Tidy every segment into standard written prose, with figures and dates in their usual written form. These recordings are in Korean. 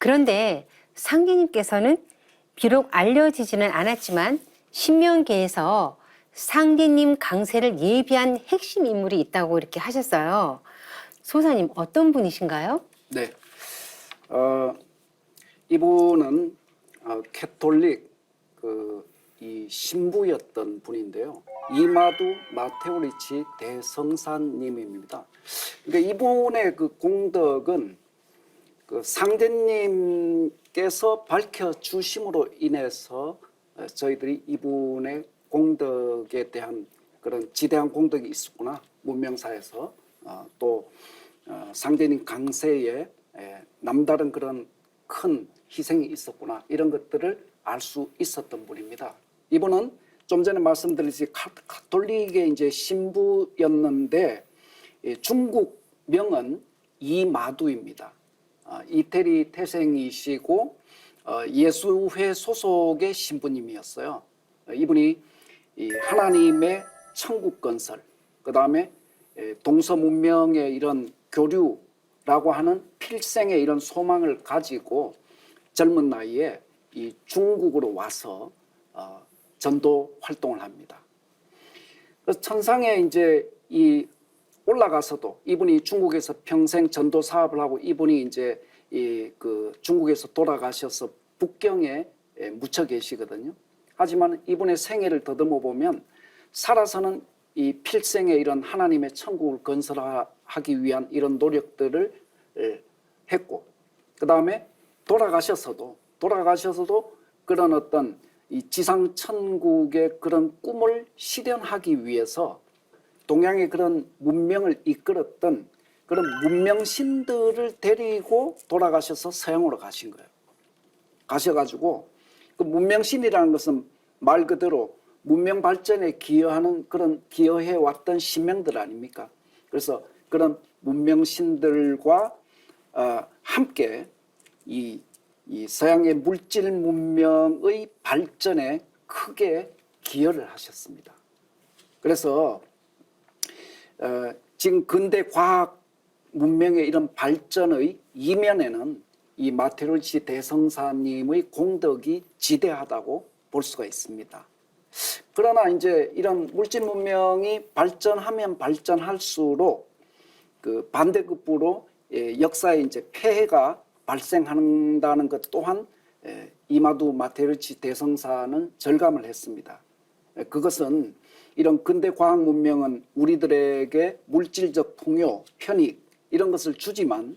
그런데 상제님께서는 비록 알려지지는 않았지만 신명기에서 상제님 강세를 예비한 핵심 인물이 있다고 이렇게 하셨어요. 소사님 어떤 분이신가요? 네, 이분은 캐톨릭 이 신부였던 분인데요. 이마두 마테오리치 대성사님입니다. 그러니까 이분의 그 공덕은 그 상제님께서 밝혀주심으로 인해서 저희들이 이분의 공덕에 대한 그런 지대한 공덕이 있었구나. 문명사에서 또 상제님 강세에 남다른 그런 큰 희생이 있었구나. 이런 것들을 알 수 있었던 분입니다. 이분은 좀 전에 말씀드렸듯이 가톨릭의 이제 신부였는데 중국 명은 이마두입니다. 이태리 태생이시고 예수회 소속의 신부님이었어요. 이분이 이 하나님의 천국 건설, 그 다음에 동서문명의 이런 교류라고 하는 필생의 이런 소망을 가지고 젊은 나이에 이 중국으로 와서 전도 활동을 합니다. 그래서 천상에 이제 이 올라가서도 이분이 중국에서 평생 전도 사업을 하고 이분이 이제 그 중국에서 돌아가셔서 북경에 묻혀 계시거든요. 하지만 이분의 생애를 더듬어 보면 살아서는 이 필생의 이런 하나님의 천국을 건설하기 위한 이런 노력들을 했고, 그 다음에 돌아가셔서도 그런 어떤 이 지상 천국의 그런 꿈을 실현하기 위해서 동양의 그런 문명을 이끌었던 그런 문명신들을 데리고 돌아가셔서 서양으로 가신 거예요. 가셔가지고 그 문명신이라는 것은 말 그대로 문명 발전에 기여하는 그런 기여해 왔던 신명들 아닙니까? 그래서 그런 문명신들과 함께 이 서양의 물질 문명의 발전에 크게 기여를 하셨습니다. 그래서 지금 근대 과학 문명의 이런 발전의 이면에는 이 마테오리치 대성사님의 공덕이 지대하다고 볼 수가 있습니다. 그러나 이제 이런 물질 문명이 발전하면 발전할수록 그 반대급부로 역사에 이제 폐해가 발생한다는 것 또한 이마두 마테오리치 대성사는 절감을 했습니다. 그것은 이런 근대 과학 문명은 우리들에게 물질적 풍요, 편익 이런 것을 주지만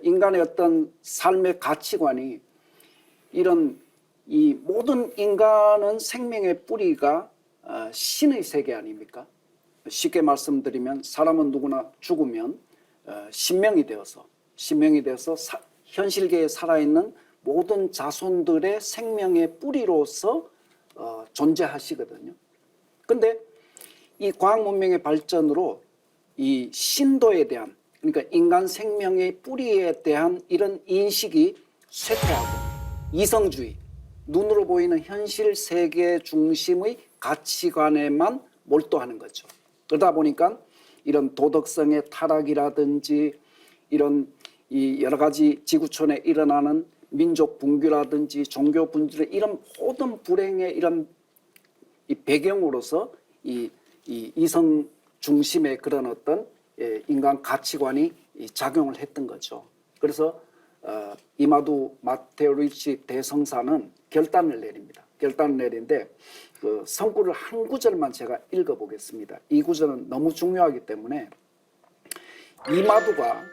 인간의 어떤 삶의 가치관이 이런 이 모든 인간은 생명의 뿌리가 신의 세계 아닙니까? 쉽게 말씀드리면 사람은 누구나 죽으면 신명이 되어서 현실계에 살아있는 모든 자손들의 생명의 뿌리로서 존재하시거든요. 근데 이 과학 문명의 발전으로 이 신도에 대한, 그러니까 인간 생명의 뿌리에 대한 이런 인식이 쇠퇴하고 이성주의, 눈으로 보이는 현실 세계 중심의 가치관에만 몰두하는 거죠. 그러다 보니까 이런 도덕성의 타락이라든지 이런 이 여러 가지 지구촌에 일어나는 민족 분규라든지 종교 분열의 이런 모든 불행의 이런 이 배경으로서 이 이성 중심의 그런 어떤 인간 가치관이 작용을 했던 거죠. 그래서 이마두 마테오리치 대성사는 결단을 내립니다. 결단을 내린데 그 성구를 한 구절만 제가 읽어보겠습니다. 이 구절은 너무 중요하기 때문에 이마두가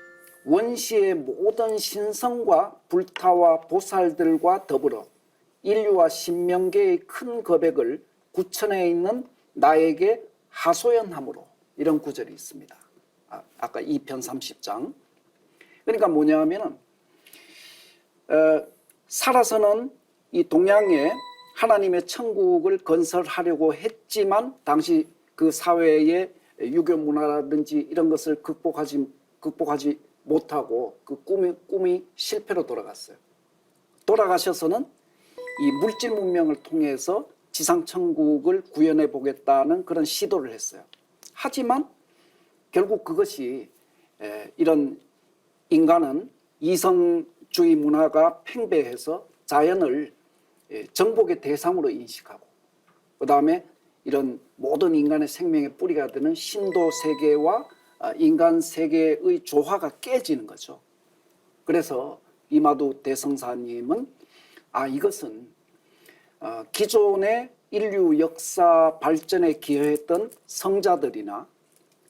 원시의 모든 신성과 불타와 보살들과 더불어 인류와 신명계의 큰 거백을 구천에 있는 나에게 하소연함으로, 이런 구절이 있습니다. 아까 2편 30장. 그러니까 뭐냐 하면은 살아서는 이 동양에 하나님의 천국을 건설하려고 했지만 당시 그 사회의 유교 문화라든지 이런 것을 극복하지 못하고 그 꿈이 실패로 돌아갔어요. 돌아가셔서는 이 물질 문명을 통해서 지상 천국을 구현해 보겠다는 그런 시도를 했어요. 하지만 결국 그것이 이런 인간은 이성 자연주의 문화가 팽배해서 자연을 정복의 대상으로 인식하고, 그 다음에 이런 모든 인간의 생명의 뿌리가 되는 신도 세계와 인간 세계의 조화가 깨지는 거죠. 그래서 이마두 대성사님은 이것은 기존의 인류 역사 발전에 기여했던 성자들이나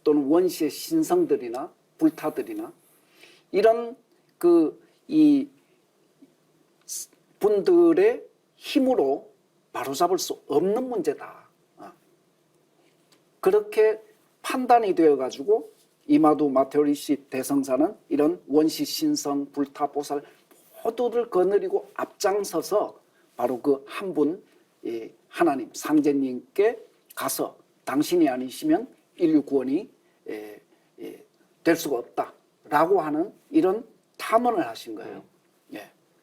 또는 원시의 신성들이나 불타들이나 이런 이 분들의 힘으로 바로잡을 수 없는 문제다. 그렇게 판단이 되어가지고 이마두 마테오리시 대성사는 이런 원시 신성 불타 보살 모두를 거느리고 앞장서서 바로 그 한 분 하나님 상제님께 가서 당신이 아니시면 인류 구원이 될 수가 없다라고 하는 이런 탄원을 하신 거예요.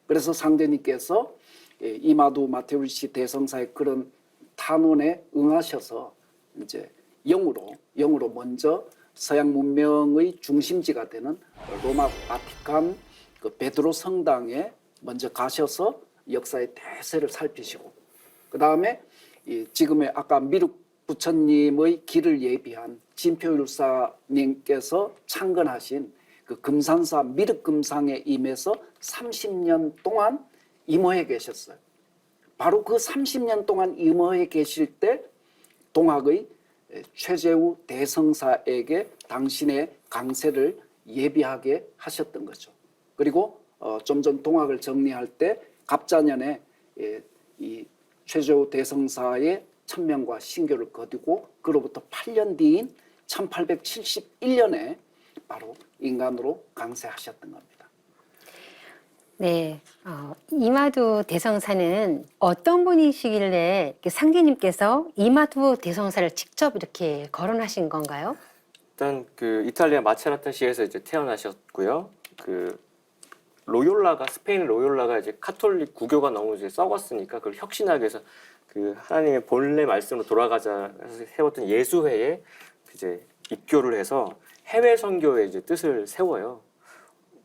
그래서 상제님께서 이마두 마테오리시 대성사의 그런 탄원에 응하셔서 이제 영으로 먼저 서양 문명의 중심지가 되는 로마 바티칸 그 베드로 성당에 먼저 가셔서 역사의 대세를 살피시고, 그 다음에 지금의 아까 미륵 부처님의 길을 예비한 진표율사님께서 창건하신 그 금산사 미륵금상에 임해서 30년 동안 임허해 계셨어요. 바로 그 30년 동안 임허해 계실 때 동학의 최재우 대성사에게 당신의 강세를 예비하게 하셨던 거죠. 그리고 좀 전 동학을 정리할 때 갑자년에 이 최재우 대성사의 천명과 신교를 거두고 그로부터 8년 뒤인 1871년에 바로 인간으로 강세하셨던 겁니다. 네, 이마두 대성사는 어떤 분이시길래 상제님께서 이마두 대성사를 직접 이렇게 거론하신 건가요? 일단 그 이탈리아 마체라타시에서 이제 태어나셨고요. 그 로욜라가 스페인 로욜라가 이제 카톨릭 구교가 너무 이제 썩었으니까 그걸 혁신하기 위해서 그 하나님의 본래 말씀으로 돌아가자 해서 세웠던 예수회에 이제 입교를 해서 해외 선교의 이제 뜻을 세워요.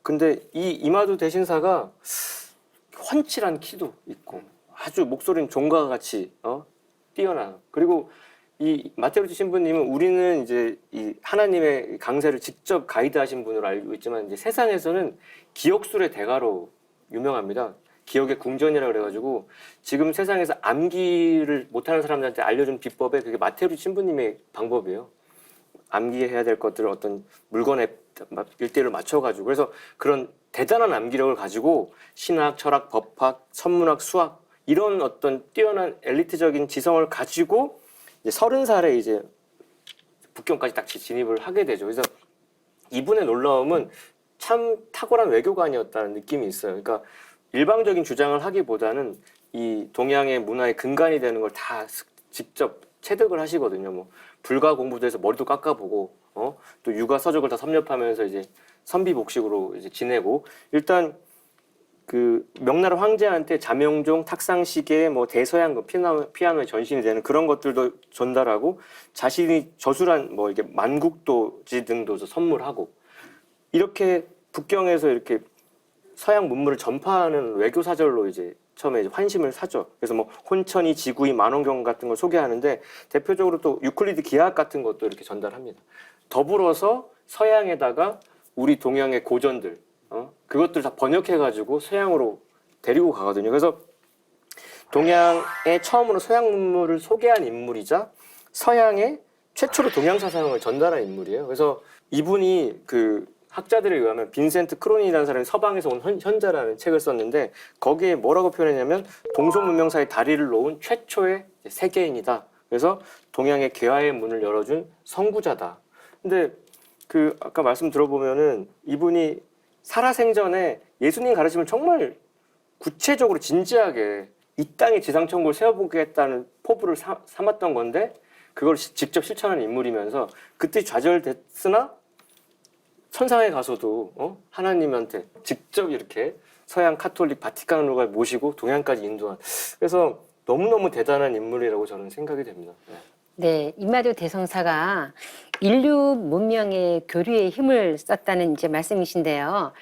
근데 이 이마두 대신사가 훤칠한 키도 있고 아주 목소리는 종과 같이 뛰어나. 그리고 이 마테오리치 신부님은 우리는 이제 이 하나님의 강세를 직접 가이드하신 분으로 알고 있지만 이제 세상에서는 기억술의 대가로 유명합니다. 기억의 궁전이라 그래가지고 지금 세상에서 암기를 못하는 사람들한테 알려준 비법에 그게 마테오리치 신부님의 방법이에요. 암기해야 될 것들을 어떤 물건에 일대를 맞춰가지고 그래서 그런 대단한 암기력을 가지고 신학, 철학, 법학, 천문학, 수학 이런 어떤 뛰어난 엘리트적인 지성을 가지고 이제 30살에 이제 북경까지 딱 진입을 하게 되죠. 그래서 이분의 놀라움은 참 탁월한 외교관이었다는 느낌이 있어요. 그러니까 일방적인 주장을 하기보다는 이 동양의 문화의 근간이 되는 걸 다 직접 체득을 하시거든요. 뭐 불가 공부도 해서 머리도 깎아보고, 또 육아 서적을 다 섭렵하면서 이제 선비복식으로 이제 지내고, 일단 그 명나라 황제한테 자명종, 탁상시계, 뭐 대서양 피아노의 전신이 되는 그런 것들도 전달하고, 자신이 저술한 뭐 이렇게 만국도지 등도 선물하고, 이렇게 북경에서 이렇게 서양 문물을 전파하는 외교 사절로 이제 처음에 이제 환심을 사죠. 그래서 뭐 혼천이, 지구이, 만원경 같은 걸 소개하는데 대표적으로 또 유클리드 기하학 같은 것도 이렇게 전달합니다. 더불어서 서양에다가 우리 동양의 고전들, 그것들 다 번역해가지고 서양으로 데리고 가거든요. 그래서 동양에 처음으로 서양 문물을 소개한 인물이자 서양에 최초로 동양 사상을 전달한 인물이에요. 그래서 이분이 그 학자들에 의하면 빈센트 크로니라는 사람이 서방에서 온 현자라는 책을 썼는데 거기에 뭐라고 표현했냐면 동서문명사의 다리를 놓은 최초의 세계인이다. 그래서 동양의 개화의 문을 열어준 선구자다. 근데 그 아까 말씀 들어보면은 이분이 살아생전에 예수님 가르침을 정말 구체적으로 진지하게 이 땅에 지상천국을 세워보겠다는 포부를 삼았던 건데 그걸 직접 실천한 인물이면서 그 뜻이 좌절됐으나 천상에 가서도 하나님한테 직접 이렇게 서양 카톨릭 바티칸으로 모시고 동양까지 인도한, 그래서 너무너무 대단한 인물이라고 저는 생각이 됩니다. 네, 이마두 대성사가 인류 문명의 교류에 힘을 썼다는 이제 말씀이신데요.